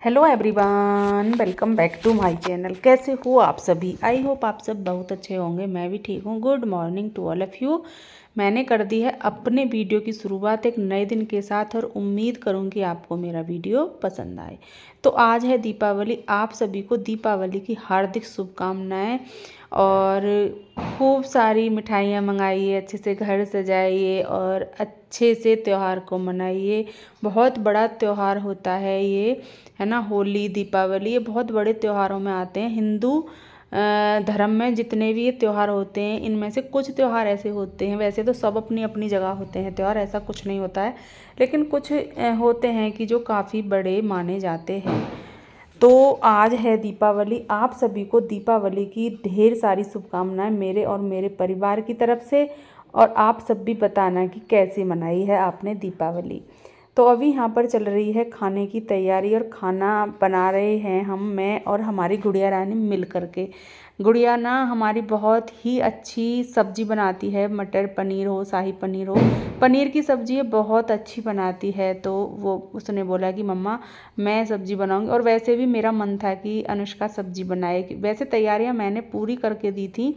Hello everyone, welcome back to my channel. कैसे हो आप सभी? आई होप आप सब बहुत अच्छे होंगे। मैं भी ठीक हूँ। Good morning to all of you. मैंने कर दी है अपने वीडियो की शुरुआत एक नए दिन के साथ और उम्मीद करूँगी आपको मेरा वीडियो पसंद आए। तो आज है दीपावली। आप सभी को दीपावली की हार्दिक शुभकामनाएं और खूब सारी मिठाइयाँ मंगाइए, अच्छे से घर सजाइए और अच्छे से त्यौहार को मनाइए। बहुत बड़ा त्यौहार होता है ये, है ना। होली, दीपावली ये बहुत बड़े त्योहारों में आते हैं। हिंदू धर्म में जितने भी ये त्यौहार होते हैं, इनमें से कुछ त्यौहार ऐसे होते हैं, वैसे तो सब अपनी अपनी जगह होते हैं त्यौहार, ऐसा कुछ नहीं होता है, लेकिन कुछ होते हैं कि जो काफ़ी बड़े माने जाते हैं। तो आज है दीपावली। आप सभी को दीपावली की ढेर सारी शुभकामनाएं मेरे और मेरे परिवार की तरफ से। और आप सब भी बताना कि कैसे मनाई है आपने दीपावली। तो अभी यहाँ पर चल रही है खाने की तैयारी और खाना बना रहे हैं हम, मैं और हमारी गुड़िया रानी मिल करके। गुड़िया ना हमारी बहुत ही अच्छी सब्जी बनाती है, मटर पनीर हो, शाही पनीर हो, पनीर की सब्जी ये बहुत अच्छी बनाती है। तो वो उसने बोला कि मम्मा मैं सब्जी बनाऊंगी। और वैसे भी मेरा मन था कि अनुष्का सब्जी बनाए। वैसे तैयारियां मैंने पूरी करके दी थी,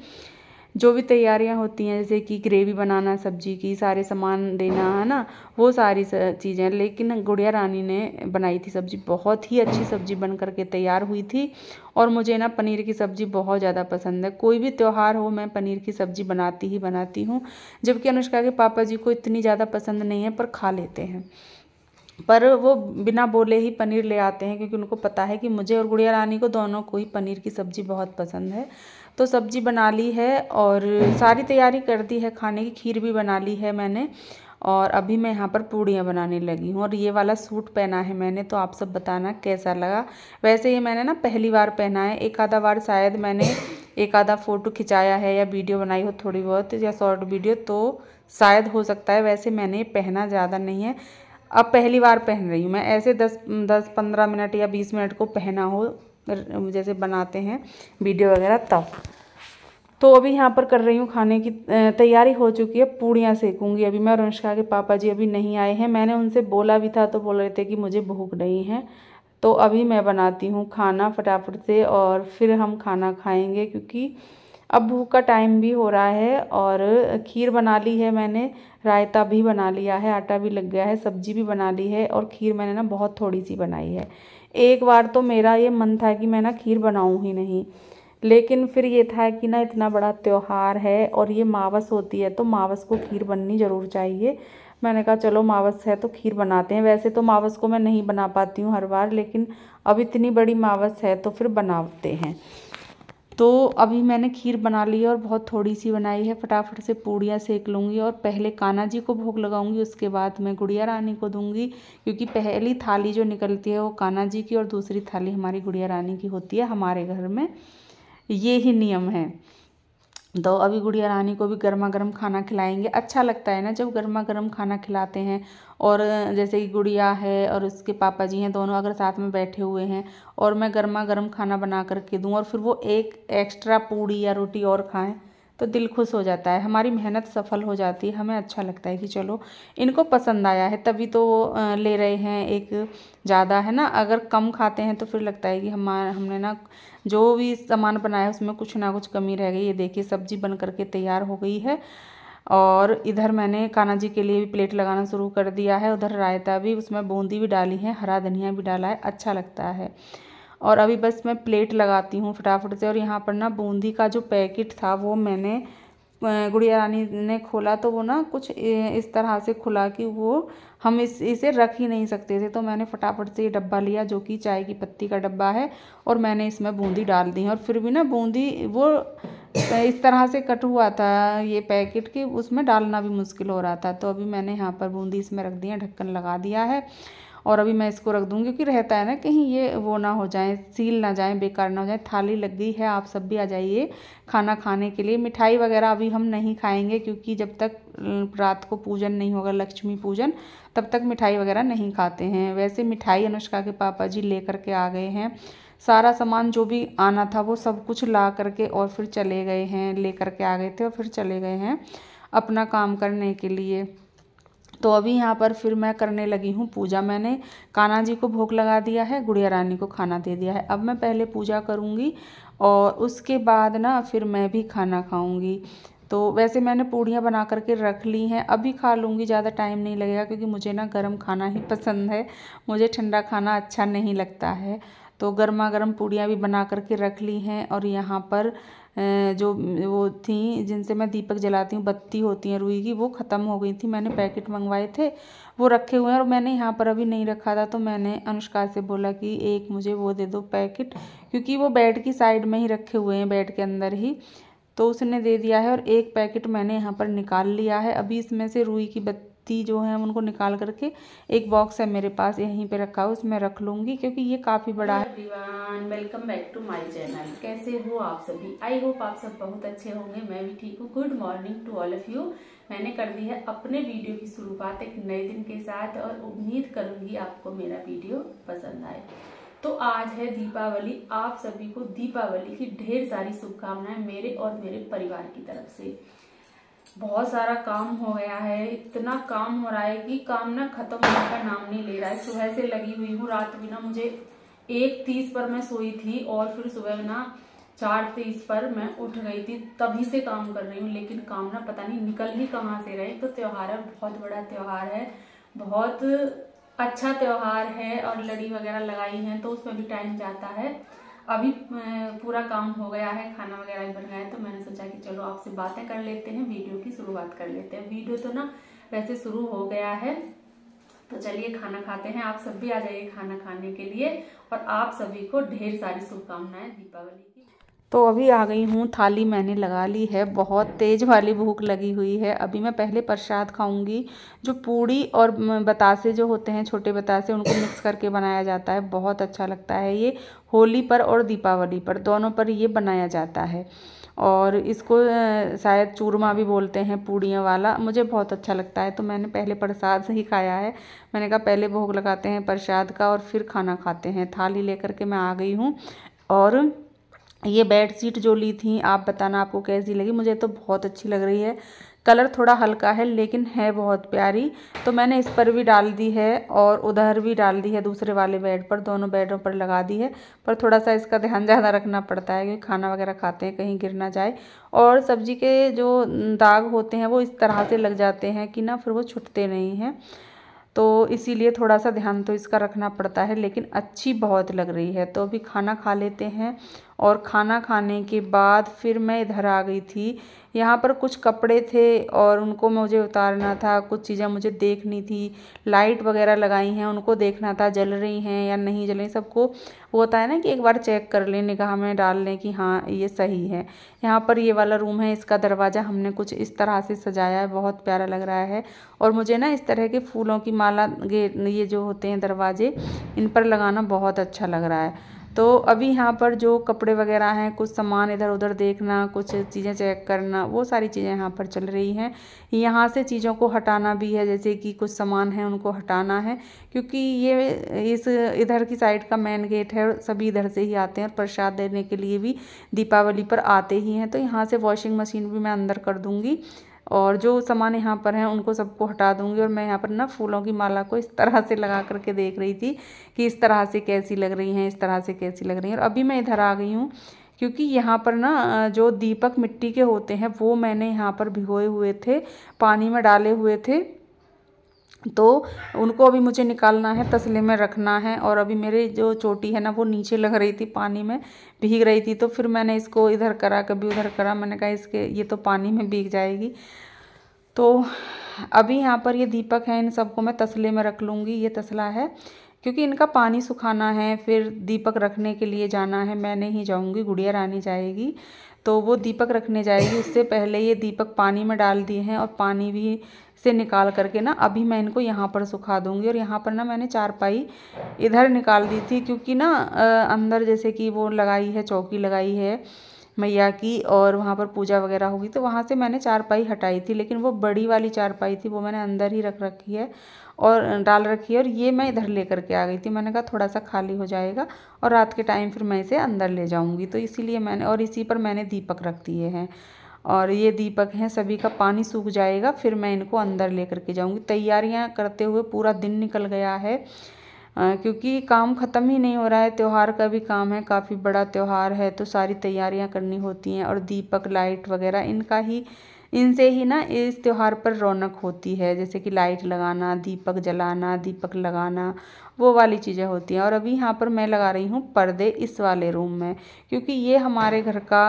जो भी तैयारियां होती हैं, जैसे कि ग्रेवी बनाना, सब्जी की सारे सामान देना, है ना, वो सारी चीज़ें। लेकिन गुड़िया रानी ने बनाई थी सब्जी, बहुत ही अच्छी सब्जी बन करके तैयार हुई थी। और मुझे ना पनीर की सब्ज़ी बहुत ज़्यादा पसंद है। कोई भी त्यौहार हो मैं पनीर की सब्ज़ी बनाती ही बनाती हूँ। जबकि अनुष्का के पापा जी को इतनी ज़्यादा पसंद नहीं है, पर खा लेते हैं। पर वो बिना बोले ही पनीर ले आते हैं, क्योंकि उनको पता है कि मुझे और गुड़िया रानी को दोनों को ही पनीर की सब्ज़ी बहुत पसंद है। तो सब्ज़ी बना ली है और सारी तैयारी कर दी है खाने की। खीर भी बना ली है मैंने। और अभी मैं यहाँ पर पूड़ियाँ बनाने लगी हूँ। और ये वाला सूट पहना है मैंने, तो आप सब बताना कैसा लगा। वैसे ये मैंने ना पहली बार पहना है। एक आधा बार शायद मैंने एक आधा फ़ोटो खिंचाया है या वीडियो बनाई हो थोड़ी बहुत, या शॉर्ट वीडियो, तो शायद हो सकता है। वैसे मैंने पहना ज़्यादा नहीं है, अब पहली बार पहन रही हूँ मैं। ऐसे 10-15 मिनट या 20 मिनट को पहना हो, जैसे बनाते हैं वीडियो वगैरह, तब। तो अभी यहाँ पर कर रही हूँ खाने की तैयारी हो चुकी है। पूड़ियाँ सेकूँगी अभी मैं। और अनुष्का के पापा जी अभी नहीं आए हैं। मैंने उनसे बोला भी था तो बोल रहे थे कि मुझे भूख नहीं है। तो अभी मैं बनाती हूँ खाना फटाफट से और फिर हम खाना खाएंगे, क्योंकि अब भूख का टाइम भी हो रहा है। और खीर बना ली है मैंने, रायता भी बना लिया है, आटा भी लग गया है, सब्जी भी बना ली है। और खीर मैंने ना बहुत थोड़ी सी बनाई है। एक बार तो मेरा ये मन था कि मैं ना खीर बनाऊँ ही नहीं, लेकिन फिर ये था कि ना इतना बड़ा त्यौहार है और ये मावस होती है, तो मावस को खीर बननी ज़रूर चाहिए। मैंने कहा चलो मावस है तो खीर बनाते हैं। वैसे तो मावस को मैं नहीं बना पाती हूँ हर बार, लेकिन अब इतनी बड़ी मावस है तो फिर बनाते हैं। तो अभी मैंने खीर बना ली है और बहुत थोड़ी सी बनाई है। फटाफट से पूड़ियाँ सेक लूँगी और पहले कान्हा जी को भोग लगाऊंगी, उसके बाद मैं गुड़िया रानी को दूंगी। क्योंकि पहली थाली जो निकलती है वो कान्हा जी की और दूसरी थाली हमारी गुड़िया रानी की होती है हमारे घर में। ये ही नियम है। तो अभी गुड़िया रानी को भी गर्मा गर्म खाना खिलाएंगे। अच्छा लगता है ना जब गर्मा गर्म खाना खिलाते हैं। और जैसे कि गुड़िया है और उसके पापा जी हैं, दोनों अगर साथ में बैठे हुए हैं और मैं गर्मा गर्म खाना बना करके दूँ और फिर वो एक एक्स्ट्रा पूड़ी या रोटी और खाएं, तो दिल खुश हो जाता है। हमारी मेहनत सफल हो जाती है। हमें अच्छा लगता है कि चलो इनको पसंद आया है, तभी तो ले रहे हैं। एक ज़्यादा है ना, अगर कम खाते हैं तो फिर लगता है कि हमने ना जो भी सामान बनाया उसमें कुछ ना कुछ कमी रह गई। ये देखिए सब्जी बन करके तैयार हो गई है। और इधर मैंने कान्हा जी के लिए भी प्लेट लगाना शुरू कर दिया है। उधर रायता भी, उसमें बूंदी भी डाली है, हरा धनिया भी डाला है, अच्छा लगता है। और अभी बस मैं प्लेट लगाती हूँ फटाफट से। और यहाँ पर ना बूंदी का जो पैकेट था वो मैंने गुड़िया रानी ने खोला, तो वो ना कुछ इस तरह से खुला कि वो हम इसे रख ही नहीं सकते थे। तो मैंने फटाफट से ये डब्बा लिया, जो कि चाय की पत्ती का डब्बा है, और मैंने इसमें बूंदी डाल दी है। और फिर भी ना बूंदी वो इस तरह से कट हुआ था ये पैकेट, कि उसमें डालना भी मुश्किल हो रहा था। तो अभी मैंने यहाँ पर बूंदी इसमें रख दी है, ढक्कन लगा दिया है। और अभी मैं इसको रख दूँगी, क्योंकि रहता है ना कहीं ये वो ना हो जाए, सील ना जाए, बेकार ना हो जाए। थाली लग गई है, आप सब भी आ जाइए खाना खाने के लिए। मिठाई वगैरह अभी हम नहीं खाएंगे, क्योंकि जब तक रात को पूजन नहीं होगा, लक्ष्मी पूजन, तब तक मिठाई वगैरह नहीं खाते हैं। वैसे मिठाई अनुष्का के पापा जी ले करके आ गए हैं। सारा सामान जो भी आना था वो सब कुछ ला करके और फिर चले गए हैं, ले करके आ गए थे और फिर चले गए हैं अपना काम करने के लिए। तो अभी यहाँ पर फिर मैं करने लगी हूँ पूजा। मैंने कान्हा जी को भोग लगा दिया है, गुड़िया रानी को खाना दे दिया है। अब मैं पहले पूजा करूँगी और उसके बाद ना फिर मैं भी खाना खाऊँगी। तो वैसे मैंने पूड़ियाँ बना करके रख ली हैं, अभी खा लूँगी, ज़्यादा टाइम नहीं लगेगा क्योंकि मुझे ना गर्म खाना ही पसंद है, मुझे ठंडा खाना अच्छा नहीं लगता है। तो गर्मा गर्म पूड़ियाँ भी बना करके रख ली हैं। और यहाँ पर जो वो थी जिनसे मैं दीपक जलाती हूँ, बत्ती होती हैं रुई की, वो ख़त्म हो गई थी। मैंने पैकेट मंगवाए थे, वो रखे हुए हैं और मैंने यहाँ पर अभी नहीं रखा था, तो मैंने अनुष्का से बोला कि एक मुझे वो दे दो पैकेट, क्योंकि वो बेड की साइड में ही रखे हुए हैं, बेड के अंदर ही। तो उसने दे दिया है और एक पैकेट मैंने यहाँ पर निकाल लिया है। अभी इसमें से रुई की बत्ती जो है उनको निकाल करके एक बॉक्स है मेरे पास यहीं पे रखा है, उसमें रख लूँगी क्योंकि ये काफ़ी बड़ा है। Everyone, welcome back to my channel. कैसे हो आप सभी? आई होप आप सब बहुत अच्छे होंगे, मैं भी ठीक हूँ। Good morning to all of you. मैंने कर दी है अपने वीडियो की शुरुआत एक नए दिन के साथ और उम्मीद करूंगी आपको मेरा वीडियो पसंद आए। तो आज है दीपावली, आप सभी को दीपावली की ढेर सारी शुभकामनाएं मेरे और मेरे परिवार की तरफ से। बहुत सारा काम हो गया है, इतना काम हो रहा है कि काम ना खत्म होने का नाम नहीं ले रहा है। सुबह से लगी हुई हूँ, रात भी ना मुझे 1:30 पर मैं सोई थी और फिर सुबह ना 4:30 पर मैं उठ गई थी, तभी से काम कर रही हूँ। लेकिन काम ना पता नहीं निकल ही कहाँ से रहे। तो त्योहार है, बहुत बड़ा त्योहार है, बहुत अच्छा त्योहार है और लड़ी वगैरह लगाई है तो उसमें भी टाइम जाता है। अभी पूरा काम हो गया है, खाना वगैरह भी बन गया है, तो मैंने सोचा कि चलो आपसे बातें कर लेते हैं, वीडियो की शुरुआत कर लेते हैं। वीडियो तो ना वैसे शुरू हो गया है, तो चलिए खाना खाते हैं। आप सब भी आ जाइए खाना खाने के लिए और आप सभी को ढेर सारी शुभकामनाएं दीपावली की। तो अभी आ गई हूँ, थाली मैंने लगा ली है, बहुत तेज़ वाली भूख लगी हुई है। अभी मैं पहले प्रसाद खाऊंगी, जो पूड़ी और बतासे जो होते हैं, छोटे बतासे, उनको मिक्स करके बनाया जाता है, बहुत अच्छा लगता है। ये होली पर और दीपावली पर दोनों पर ये बनाया जाता है और इसको शायद चूरमा भी बोलते हैं, पूड़ियों वाला। मुझे बहुत अच्छा लगता है, तो मैंने पहले प्रसाद से ही खाया है। मैंने कहा पहले भोग लगाते हैं प्रसाद का और फिर खाना खाते हैं। थाली लेकर के मैं आ गई हूँ और ये बेड शीट जो ली थी, आप बताना आपको कैसी लगी। मुझे तो बहुत अच्छी लग रही है, कलर थोड़ा हल्का है लेकिन है बहुत प्यारी। तो मैंने इस पर भी डाल दी है और उधर भी डाल दी है, दूसरे वाले बेड पर, दोनों बेडों पर लगा दी है। पर थोड़ा सा इसका ध्यान ज़्यादा रखना पड़ता है क्योंकि खाना वगैरह खाते हैं कहीं गिर ना जाए। और सब्जी के जो दाग होते हैं वो इस तरह से लग जाते हैं कि ना फिर वो छूटते नहीं हैं, तो इसीलिए थोड़ा सा ध्यान तो इसका रखना पड़ता है। लेकिन अच्छी बहुत लग रही है। तो अभी खाना खा लेते हैं और खाना खाने के बाद फिर मैं इधर आ गई थी। यहाँ पर कुछ कपड़े थे और उनको मुझे उतारना था, कुछ चीज़ें मुझे देखनी थी। लाइट वगैरह लगाई हैं, उनको देखना था जल रही हैं या नहीं जल रही। सबको होता है ना कि एक बार चेक कर लें, निगाह में डाल लें कि हाँ ये सही है। यहाँ पर ये वाला रूम है, इसका दरवाज़ा हमने कुछ इस तरह से सजाया है, बहुत प्यारा लग रहा है। और मुझे ना इस तरह के फूलों की माला, ये जो होते हैं दरवाजे, इन पर लगाना बहुत अच्छा लग रहा है। तो अभी यहाँ पर जो कपड़े वगैरह हैं, कुछ सामान इधर उधर देखना, कुछ चीज़ें चेक करना, वो सारी चीज़ें यहाँ पर चल रही हैं। यहाँ से चीज़ों को हटाना भी है, जैसे कि कुछ सामान है उनको हटाना है क्योंकि ये इस इधर की साइड का मेन गेट है, सभी इधर से ही आते हैं और प्रसाद देने के लिए भी दीपावली पर आते ही हैं। तो यहाँ से वॉशिंग मशीन भी मैं अंदर कर दूँगी और जो सामान यहाँ पर हैं उनको सबको हटा दूँगी। और मैं यहाँ पर ना फूलों की माला को इस तरह से लगा करके देख रही थी कि इस तरह से कैसी लग रही हैं, इस तरह से कैसी लग रही हैं। और अभी मैं इधर आ गई हूँ क्योंकि यहाँ पर ना जो दीपक मिट्टी के होते हैं वो मैंने यहाँ पर भिगोए हुए थे, पानी में डाले हुए थे, तो उनको अभी मुझे निकालना है, तसले में रखना है। और अभी मेरी जो चोटी है ना वो नीचे लग रही थी, पानी में भीग रही थी, तो फिर मैंने इसको इधर करा कभी उधर करा, मैंने कहा इसके ये तो पानी में भीग जाएगी। तो अभी यहाँ पर ये दीपक हैं, इन सबको मैं तसले में रख लूँगी। ये तसला है क्योंकि इनका पानी सुखाना है, फिर दीपक रखने के लिए जाना है। मैं नहीं जाऊँगी, गुड़िया रानी जाएगी, तो वो दीपक रखने जाएगी। उससे पहले ये दीपक पानी में डाल दिए हैं और पानी भी से निकाल करके ना अभी मैं इनको यहाँ पर सुखा दूँगी। और यहाँ पर ना मैंने चारपाई इधर निकाल दी थी क्योंकि ना अंदर जैसे कि वो लगाई है, चौकी लगाई है मैया की, और वहाँ पर पूजा वगैरह होगी, तो वहाँ से मैंने चारपाई हटाई थी। लेकिन वो बड़ी वाली चारपाई थी वो मैंने अंदर ही रख रखी है और डाल रखी है। और ये मैं इधर लेकर के आ गई थी, मैंने कहा थोड़ा सा खाली हो जाएगा और रात के टाइम फिर मैं इसे अंदर ले जाऊँगी, तो इसीलिए मैंने, और इसी पर मैंने दीपक रख दिए हैं। और ये दीपक हैं, सभी का पानी सूख जाएगा, फिर मैं इनको अंदर लेकर के जाऊंगी। तैयारियां करते हुए पूरा दिन निकल गया है, क्योंकि काम ख़त्म ही नहीं हो रहा है। त्यौहार का भी काम है, काफ़ी बड़ा त्यौहार है, तो सारी तैयारियां करनी होती हैं। और दीपक लाइट वगैरह इनसे ही ना इस त्यौहार पर रौनक होती है, जैसे कि लाइट लगाना, दीपक जलाना, दीपक लगाना, वो वाली चीज़ें होती हैं। और अभी यहाँ पर मैं लगा रही हूँ पर्दे इस वाले रूम में, क्योंकि ये हमारे घर का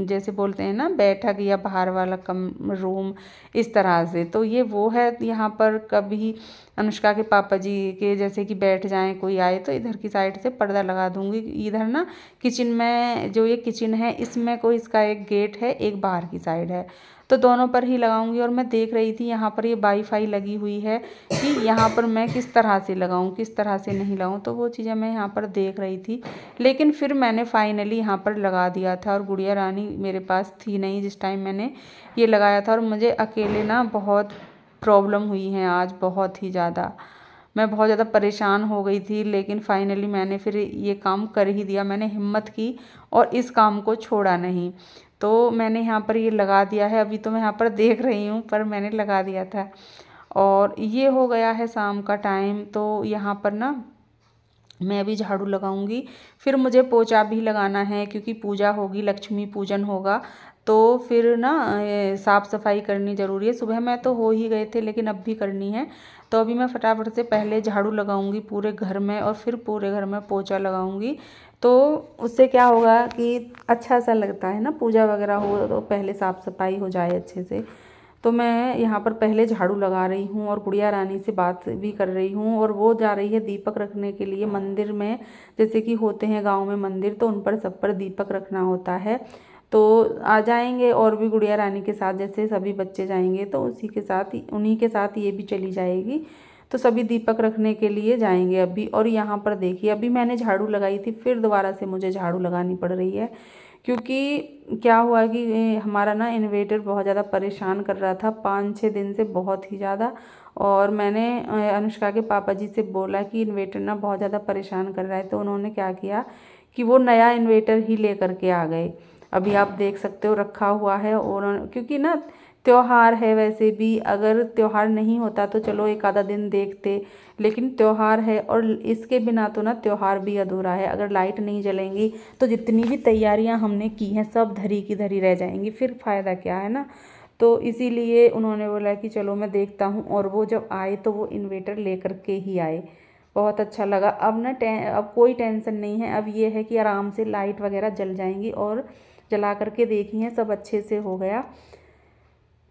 जैसे बोलते हैं ना बैठक या बाहर वाला रूम, इस तरह से। तो ये वो है, यहाँ पर कभी अनुष्का के पापा जी के जैसे कि बैठ जाएं, कोई आए तो इधर की साइड से पर्दा लगा दूंगी। इधर ना किचन में, जो ये किचन है इसमें कोई इसका एक गेट है, एक बाहर की साइड है, तो दोनों पर ही लगाऊंगी। और मैं देख रही थी यहाँ पर ये वाईफाई लगी हुई है कि यहाँ पर मैं किस तरह से लगाऊं, किस तरह से नहीं लगाऊं, तो वो चीज़ें मैं यहाँ पर देख रही थी। लेकिन फिर मैंने फाइनली यहाँ पर लगा दिया था। और गुड़िया रानी मेरे पास थी नहीं जिस टाइम मैंने ये लगाया था, और मुझे अकेले ना बहुत प्रॉब्लम हुई है आज, बहुत ही ज़्यादा। मैं बहुत ज़्यादा परेशान हो गई थी, लेकिन फाइनली मैंने फिर ये काम कर ही दिया। मैंने हिम्मत की और इस काम को छोड़ा नहीं। तो मैंने यहाँ पर ये लगा दिया है, अभी तो मैं यहाँ पर देख रही हूँ, पर मैंने लगा दिया था। और ये हो गया है शाम का टाइम, तो यहाँ पर ना मैं अभी झाड़ू लगाऊंगी। फिर मुझे पोछा भी लगाना है, क्योंकि पूजा होगी, लक्ष्मी पूजन होगा, तो फिर ना साफ़ सफाई करनी ज़रूरी है। सुबह में तो हो ही गए थे, लेकिन अब भी करनी है। तो अभी मैं फटाफट से पहले झाड़ू लगाऊंगी पूरे घर में, और फिर पूरे घर में पोछा लगाऊंगी। तो उससे क्या होगा कि अच्छा सा लगता है ना, पूजा वगैरह हो तो पहले साफ़ सफाई हो जाए अच्छे से। तो मैं यहाँ पर पहले झाड़ू लगा रही हूँ और गुड़िया रानी से बात भी कर रही हूँ। और वो जा रही है दीपक रखने के लिए मंदिर में, जैसे कि होते हैं गांव में मंदिर, तो उन पर सब पर दीपक रखना होता है। तो आ जाएंगे और भी गुड़िया रानी के साथ, जैसे सभी बच्चे जाएंगे तो उसी के साथ उन्हीं के साथ ये भी चली जाएगी। तो सभी दीपक रखने के लिए जाएंगे अभी। और यहाँ पर देखिए, अभी मैंने झाड़ू लगाई थी, फिर दोबारा से मुझे झाड़ू लगानी पड़ रही है, क्योंकि क्या हुआ कि हमारा ना इन्वेटर बहुत ज़्यादा परेशान कर रहा था 5-6 दिन से, बहुत ही ज़्यादा। और मैंने अनुष्का के पापा जी से बोला कि इन्वेटर ना बहुत ज़्यादा परेशान कर रहा है, तो उन्होंने क्या किया कि वो नया इन्वेटर ही ले करके आ गए। अभी आप देख सकते हो रखा हुआ है। और क्योंकि ना त्योहार है, वैसे भी अगर त्योहार नहीं होता तो चलो एक आधा दिन देखते, लेकिन त्योहार है और इसके बिना तो ना त्योहार भी अधूरा है। अगर लाइट नहीं जलेंगी तो जितनी भी तैयारियां हमने की हैं सब धरी की धरी रह जाएंगी, फिर फ़ायदा क्या है ना। तो इसीलिए उन्होंने बोला कि चलो मैं देखता हूँ। और वो जब आए तो वो इन्वेटर लेकर के ही आए, बहुत अच्छा लगा। अब ना अब कोई टेंशन नहीं है, अब ये है कि आराम से लाइट वगैरह जल जाएंगी। और जला करके देखी हैं, सब अच्छे से हो गया।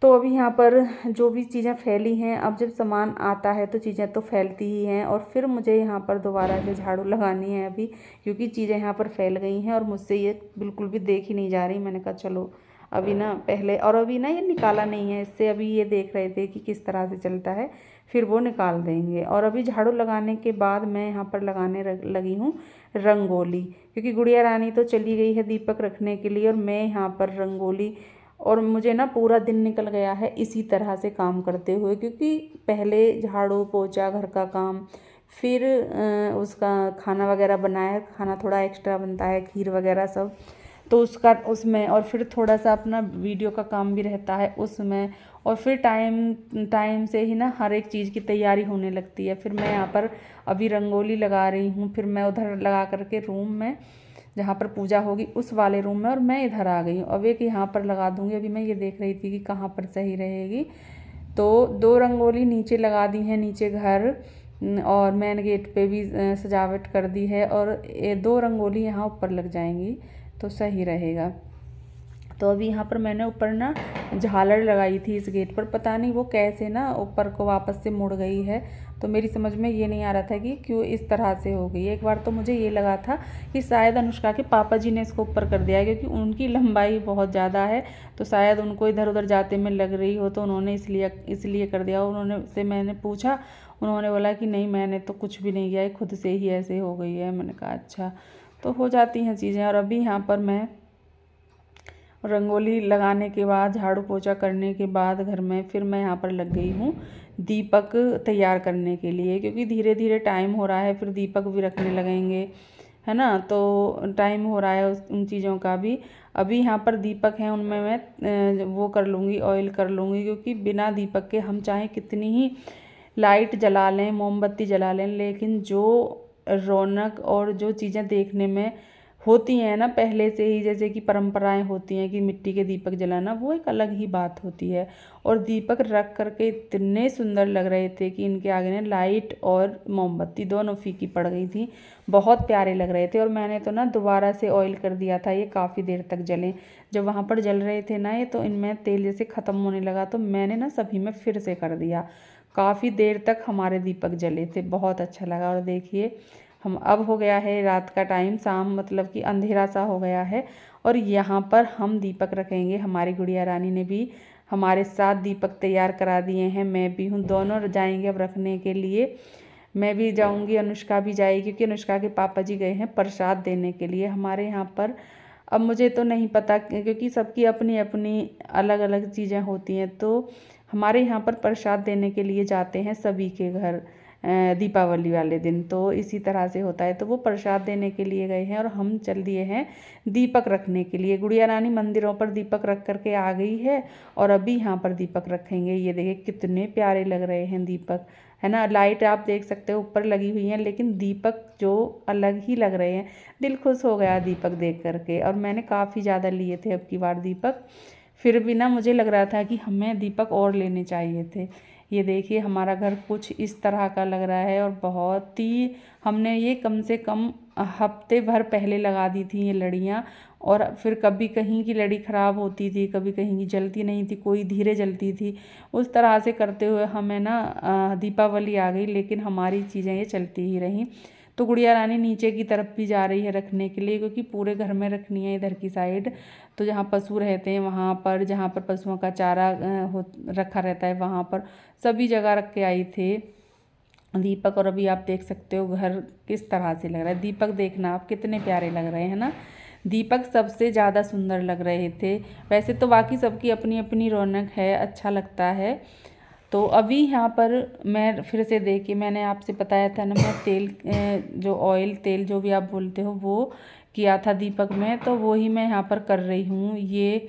तो अभी यहाँ पर जो भी चीज़ें फैली हैं, अब जब सामान आता है तो चीज़ें तो फैलती ही हैं। और फिर मुझे यहाँ पर दोबारा से झाड़ू लगानी है अभी, क्योंकि चीज़ें यहाँ पर फैल गई हैं और मुझसे ये बिल्कुल भी देखी नहीं जा रही। मैंने कहा चलो अभी ना पहले, और अभी ना ये निकाला नहीं है इससे, अभी ये देख रहे थे कि किस तरह से चलता है, फिर वो निकाल देंगे। और अभी झाड़ू लगाने के बाद मैं यहाँ पर लगाने लगी हूँ रंगोली, क्योंकि गुड़िया रानी तो चली गई है दीपक रखने के लिए, और मैं यहाँ पर रंगोली। और मुझे ना पूरा दिन निकल गया है इसी तरह से काम करते हुए, क्योंकि पहले झाड़ू पोछा, घर का काम, फिर उसका खाना वगैरह बनाया, खाना थोड़ा एक्स्ट्रा बनता है, खीर वगैरह सब, तो उसका उसमें, और फिर थोड़ा सा अपना वीडियो का काम भी रहता है उसमें। और फिर टाइम टाइम से ही ना हर एक चीज़ की तैयारी होने लगती है। फिर मैं यहाँ पर अभी रंगोली लगा रही हूँ, फिर मैं उधर लगा करके रूम में जहाँ पर पूजा होगी उस वाले रूम में, और मैं इधर आ गई हूँ। अब एक यहाँ पर लगा दूँगी। अभी मैं ये देख रही थी कि कहाँ पर सही रहेगी, तो 2 रंगोली नीचे लगा दी हैं, नीचे घर और मेन गेट पे भी सजावट कर दी है, और 2 रंगोली यहाँ ऊपर लग जाएंगी तो सही रहेगा। तो अभी यहाँ पर मैंने ऊपर ना झालर लगाई थी इस गेट पर, पता नहीं वो कैसे ना ऊपर को वापस से मुड़ गई है, तो मेरी समझ में ये नहीं आ रहा था कि क्यों इस तरह से हो गई है। एक बार तो मुझे ये लगा था कि शायद अनुष्का के पापा जी ने इसको ऊपर कर दिया है, क्योंकि उनकी लंबाई बहुत ज़्यादा है, तो शायद उनको इधर उधर जाते में लग रही हो, तो उन्होंने इसलिए कर दिया। उन्होंने से मैंने पूछा, उन्होंने बोला कि नहीं मैंने तो कुछ भी नहीं किया है, खुद से ही ऐसे हो गई है। मैंने कहा अच्छा, तो हो जाती हैं चीज़ें। और अभी यहाँ पर मैं रंगोली लगाने के बाद, झाड़ू पोछा करने के बाद घर में, फिर मैं यहाँ पर लग गई हूँ दीपक तैयार करने के लिए, क्योंकि धीरे धीरे टाइम हो रहा है, फिर दीपक भी रखने लगेंगे। है ना। तो टाइम हो रहा है उन चीज़ों का भी। अभी यहाँ पर दीपक हैं, उनमें मैं वो कर लूँगी, ऑयल कर लूँगी, क्योंकि बिना दीपक के हम चाहे कितनी ही लाइट जला लें, मोमबत्ती जला लें, लेकिन जो रौनक और जो चीज़ें देखने में होती हैं ना पहले से ही, जैसे कि परंपराएं होती हैं कि मिट्टी के दीपक जलाना, वो एक अलग ही बात होती है। और दीपक रख करके इतने सुंदर लग रहे थे कि इनके आगे ना लाइट और मोमबत्ती दोनों फीकी पड़ गई थी, बहुत प्यारे लग रहे थे। और मैंने तो ना दोबारा से ऑयल कर दिया था, ये काफ़ी देर तक जले। जब वहाँ पर जल रहे थे ना ये, तो इनमें तेल जैसे ख़त्म होने लगा, तो मैंने ना सभी में फिर से कर दिया। काफ़ी देर तक हमारे दीपक जले थे, बहुत अच्छा लगा। और देखिए हम अब हो गया है रात का टाइम, शाम मतलब कि अंधेरा सा हो गया है, और यहाँ पर हम दीपक रखेंगे। हमारी गुड़िया रानी ने भी हमारे साथ दीपक तैयार करा दिए हैं, मैं भी हूँ, दोनों जाएंगे अब रखने के लिए। मैं भी जाऊँगी, अनुष्का भी जाएगी, क्योंकि अनुष्का के पापा जी गए हैं प्रसाद देने के लिए हमारे यहाँ पर। अब मुझे तो नहीं पता, क्योंकि सबकी अपनी अपनी अलग अलग चीज़ें होती हैं, तो हमारे यहाँ पर प्रसाद देने के लिए जाते हैं सभी के घर दीपावली वाले दिन, तो इसी तरह से होता है। तो वो प्रसाद देने के लिए गए हैं और हम चल दिए हैं दीपक रखने के लिए। गुड़िया रानी मंदिरों पर दीपक रख करके आ गई है, और अभी यहाँ पर दीपक रखेंगे। ये देखिए कितने प्यारे लग रहे हैं दीपक, है ना। लाइट आप देख सकते हो ऊपर लगी हुई हैं, लेकिन दीपक जो अलग ही लग रहे हैं। दिल खुश हो गया दीपक देख करके। और मैंने काफ़ी ज़्यादा लिए थे अब की बार दीपक, फिर भी ना मुझे लग रहा था कि हमें दीपक और लेने चाहिए थे। ये देखिए हमारा घर कुछ इस तरह का लग रहा है, और बहुत ही हमने ये कम से कम हफ्ते भर पहले लगा दी थी ये लड़ियाँ। और फिर कभी कहीं की लड़ी ख़राब होती थी, कभी कहीं की जलती नहीं थी, कोई धीरे जलती थी। उस तरह से करते हुए हमें ना दीपावली आ गई, लेकिन हमारी चीज़ें ये चलती ही रहीं। तो गुड़िया रानी नीचे की तरफ भी जा रही है रखने के लिए, क्योंकि पूरे घर में रखनी है इधर की साइड। तो जहाँ पशु रहते हैं वहाँ पर, जहाँ पर पशुओं का चारा रखा रहता है वहाँ पर, सभी जगह रख के आई थे दीपक। और अभी आप देख सकते हो घर किस तरह से लग रहा है। दीपक देखना आप कितने प्यारे लग रहे हैं ना। दीपक सबसे ज़्यादा सुंदर लग रहे थे। वैसे तो बाकी सबकी अपनी अपनी रौनक है, अच्छा लगता है। तो अभी यहाँ पर मैं फिर से देखिए, मैंने आपसे बताया था ना, मैं तेल जो ऑयल तेल जो भी आप बोलते हो वो किया था दीपक में, तो वो ही मैं यहाँ पर कर रही हूँ। ये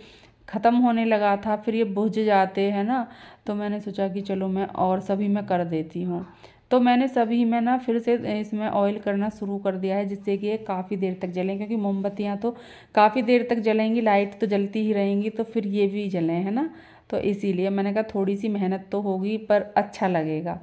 ख़त्म होने लगा था, फिर ये बुझ जाते हैं ना, तो मैंने सोचा कि चलो मैं और सभी में कर देती हूँ। तो मैंने सभी में ना फिर से इसमें ऑयल करना शुरू कर दिया है, जिससे कि ये काफ़ी देर तक जलें, क्योंकि मोमबत्तियाँ तो काफ़ी देर तक जलेंगी, लाइट तो जलती ही रहेंगी, तो फिर ये भी जलें, है ना। तो इसीलिए मैंने कहा थोड़ी सी मेहनत तो होगी पर अच्छा लगेगा।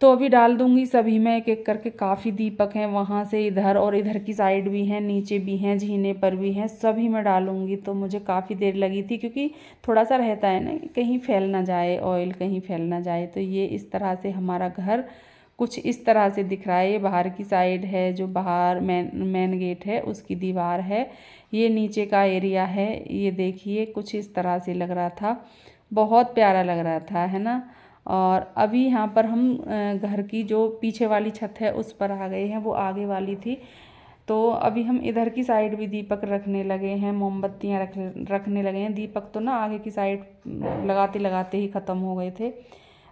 तो अभी डाल दूंगी सभी में एक एक करके। काफ़ी दीपक हैं, वहाँ से इधर और इधर की साइड भी हैं, नीचे भी हैं, जीने पर भी हैं, सभी में डालूंगी। तो मुझे काफ़ी देर लगी थी, क्योंकि थोड़ा सा रहता है ना कि कहीं फैल ना जाए, ऑयल कहीं फैल ना जाए। तो ये इस तरह से हमारा घर कुछ इस तरह से दिख रहा है। ये बाहर की साइड है, जो बाहर मेन गेट है उसकी दीवार है। ये नीचे का एरिया है, ये देखिए कुछ इस तरह से लग रहा था, बहुत प्यारा लग रहा था, है ना। और अभी यहाँ पर हम घर की जो पीछे वाली छत है उस पर आ गए हैं, वो आगे वाली थी। तो अभी हम इधर की साइड भी दीपक रखने लगे हैं, मोमबत्तियाँ रखने लगे हैं। दीपक तो ना आगे की साइड लगाते लगाते ही ख़त्म हो गए थे,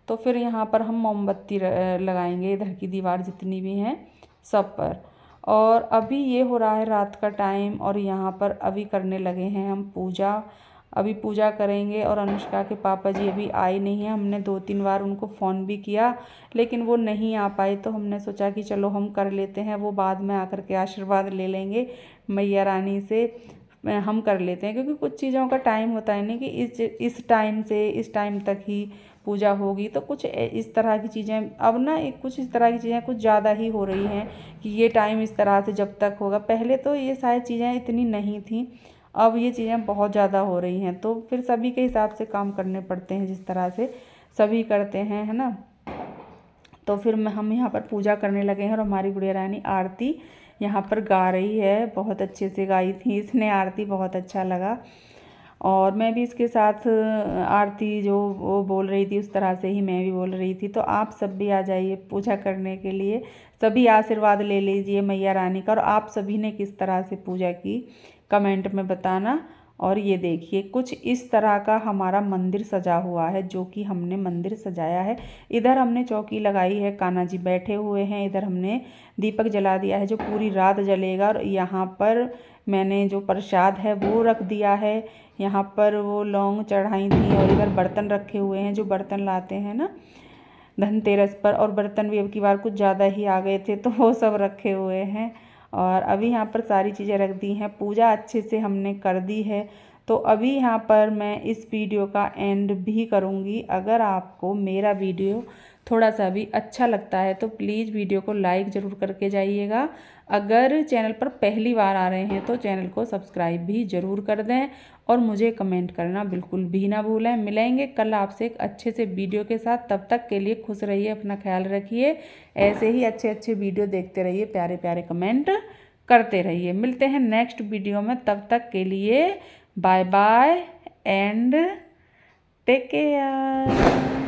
तो फिर यहाँ पर हम मोमबत्ती लगाएंगे इधर की दीवार जितनी भी हैं सब पर। और अभी ये हो रहा है रात का टाइम, और यहाँ पर अभी करने लगे हैं हम पूजा। अभी पूजा करेंगे। और अनुष्का के पापा जी अभी आए नहीं हैं, हमने 2-3 बार उनको फ़ोन भी किया, लेकिन वो नहीं आ पाए। तो हमने सोचा कि चलो हम कर लेते हैं, वो बाद में आकर के आशीर्वाद ले लेंगे मैया रानी से, हम कर लेते हैं। क्योंकि कुछ चीज़ों का टाइम होता है ना कि इस टाइम से इस टाइम तक ही पूजा होगी। तो कुछ इस तरह की चीज़ें अब ना कुछ इस तरह की चीज़ें कुछ ज़्यादा ही हो रही हैं कि ये टाइम इस तरह से जब तक होगा। पहले तो ये सारी चीज़ें इतनी नहीं थी, अब ये चीज़ें बहुत ज़्यादा हो रही हैं। तो फिर सभी के हिसाब से काम करने पड़ते हैं, जिस तरह से सभी करते हैं, है ना। तो फिर हम यहाँ पर पूजा करने लगे हैं, और हमारी गुड़िया रानी आरती यहाँ पर गा रही है, बहुत अच्छे से गाई थी इसने आरती, बहुत अच्छा लगा। और मैं भी इसके साथ आरती जो वो बोल रही थी उस तरह से ही मैं भी बोल रही थी। तो आप सब भी आ जाइए पूजा करने के लिए, सभी आशीर्वाद ले लीजिए मैया रानी का। और आप सभी ने किस तरह से पूजा की कमेंट में बताना। और ये देखिए कुछ इस तरह का हमारा मंदिर सजा हुआ है, जो कि हमने मंदिर सजाया है। इधर हमने चौकी लगाई है, कान्हा जी बैठे हुए हैं। इधर हमने दीपक जला दिया है जो पूरी रात जलेगा। और यहाँ पर मैंने जो प्रसाद है वो रख दिया है। यहाँ पर वो लौंग चढ़ाई थी और इधर बर्तन रखे हुए हैं, जो बर्तन लाते हैं ना धनतेरस पर। और बर्तन भी अब की बार कुछ ज़्यादा ही आ गए थे तो वो सब रखे हुए हैं। और अभी यहाँ पर सारी चीज़ें रख दी हैं, पूजा अच्छे से हमने कर दी है। तो अभी यहाँ पर मैं इस वीडियो का एंड भी करूँगी। अगर आपको मेरा वीडियो थोड़ा सा भी अच्छा लगता है तो प्लीज़ वीडियो को लाइक ज़रूर करके जाइएगा। अगर चैनल पर पहली बार आ रहे हैं तो चैनल को सब्सक्राइब भी ज़रूर कर दें और मुझे कमेंट करना बिल्कुल भी ना भूलें। मिलेंगे कल आपसे एक अच्छे से वीडियो के साथ। तब तक के लिए खुश रहिए, अपना ख्याल रखिए, ऐसे ही अच्छे अच्छे वीडियो देखते रहिए, प्यारे प्यारे कमेंट करते रहिए। मिलते हैं नेक्स्ट वीडियो में, तब तक के लिए bye bye and take care.